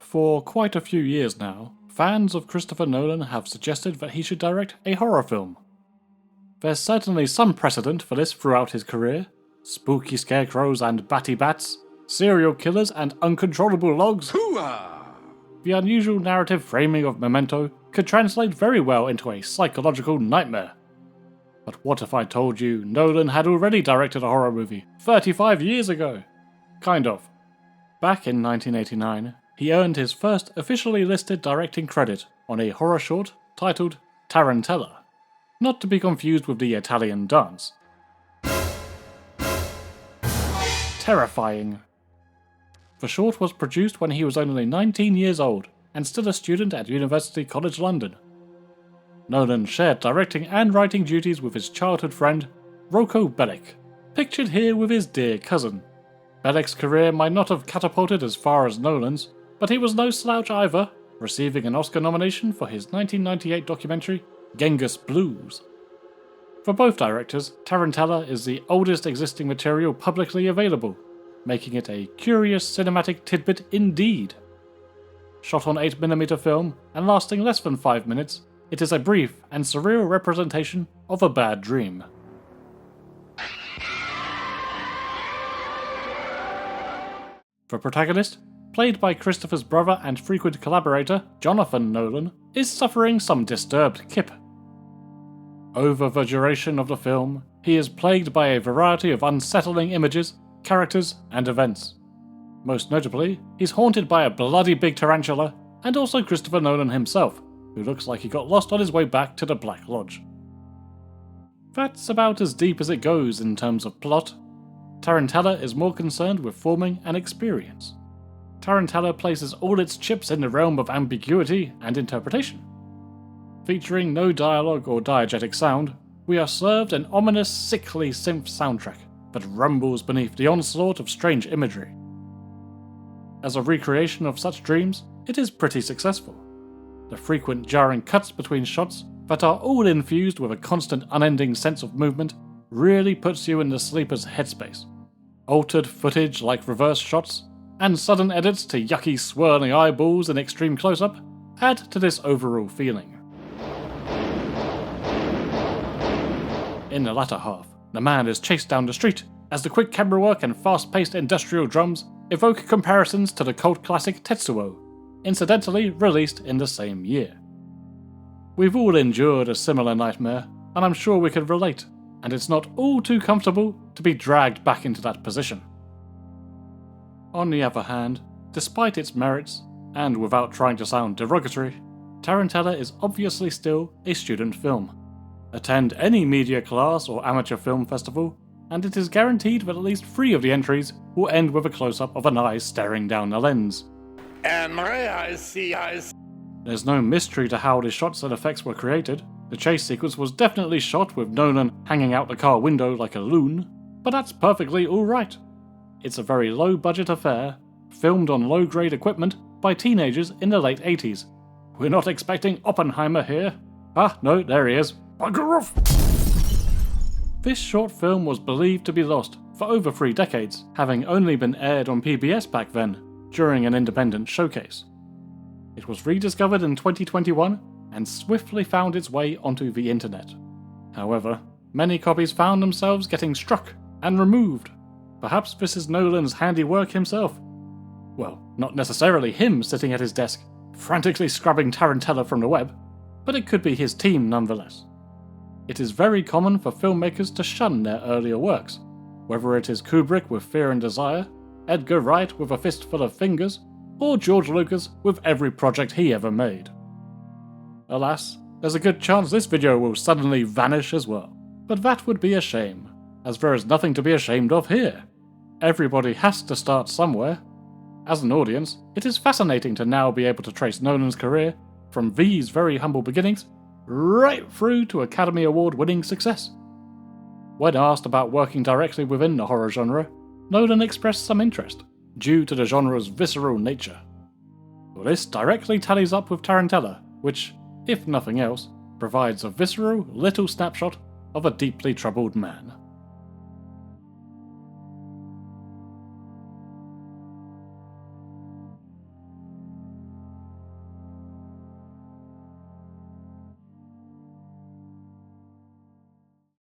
For quite a few years now, fans of Christopher Nolan have suggested that he should direct a horror film. There's certainly some precedent for this throughout his career. Spooky scarecrows and batty bats, serial killers and uncontrollable logs. Hoo-ah! The unusual narrative framing of Memento could translate very well into a psychological nightmare. But what if I told you Nolan had already directed a horror movie 35 years ago? Kind of. Back in 1989, he earned his first officially listed directing credit on a horror short titled Tarantella, not to be confused with the Italian dance. Terrifying. The short was produced when he was only 19 years old and still a student at University College London. Nolan shared directing and writing duties with his childhood friend, Rocco Bellic, pictured here with his dear cousin. Bellic's career might not have catapulted as far as Nolan's, but he was no slouch either, receiving an Oscar nomination for his 1998 documentary, Genghis Blues. For both directors, Tarantella is the oldest existing material publicly available, making it a curious cinematic tidbit indeed. Shot on 8mm film and lasting less than 5 minutes, it is a brief and surreal representation of a bad dream. The protagonist, played by Christopher's brother and frequent collaborator, Jonathan Nolan, is suffering some disturbed kip. Over the duration of the film, he is plagued by a variety of unsettling images, characters, and events. Most notably, he's haunted by a bloody big tarantula, and also Christopher Nolan himself, who looks like he got lost on his way back to the Black Lodge. That's about as deep as it goes in terms of plot. Tarantella is more concerned with forming an experience. Tarantella places all its chips in the realm of ambiguity and interpretation. Featuring no dialogue or diegetic sound, we are served an ominous, sickly synth soundtrack that rumbles beneath the onslaught of strange imagery. As a recreation of such dreams, it is pretty successful. The frequent jarring cuts between shots that are all infused with a constant unending sense of movement really puts you in the sleeper's headspace. Altered footage like reverse shots, and sudden edits to yucky swirling eyeballs in extreme close-up add to this overall feeling. In the latter half, the man is chased down the street as the quick camera work and fast-paced industrial drums evoke comparisons to the cult classic Tetsuo, incidentally released in the same year. We've all endured a similar nightmare, and I'm sure we can relate, and it's not all too comfortable to be dragged back into that position. On the other hand, despite its merits, and without trying to sound derogatory, Tarantella is obviously still a student film. Attend any media class or amateur film festival, and it is guaranteed that at least 3 of the entries will end with a close-up of an eye staring down the lens. And my eyes see eyes. There's no mystery to how the shots and effects were created. The chase sequence was definitely shot with Nolan hanging out the car window like a loon, but that's perfectly alright. It's a very low-budget affair, filmed on low-grade equipment by teenagers in the late 80s. We're not expecting Oppenheimer here. Ah, no, there he is. Bugger off! This short film was believed to be lost for over 3 decades, having only been aired on PBS back then, during an independent showcase. It was rediscovered in 2021 and swiftly found its way onto the internet. However, many copies found themselves getting struck and removed. Perhaps this is Nolan's handiwork himself. Well, not necessarily him sitting at his desk, frantically scrubbing Tarantella from the web, but it could be his team nonetheless. It is very common for filmmakers to shun their earlier works, whether it is Kubrick with Fear and Desire, Edgar Wright with A Fistful of Fingers, or George Lucas with every project he ever made. Alas, there's a good chance this video will suddenly vanish as well, but that would be a shame, as there is nothing to be ashamed of here. Everybody has to start somewhere. As an audience, it is fascinating to now be able to trace Nolan's career from these very humble beginnings right through to Academy Award-winning success. When asked about working directly within the horror genre, Nolan expressed some interest, due to the genre's visceral nature. Well, this directly tallies up with Tarantella, which, if nothing else, provides a visceral little snapshot of a deeply troubled man.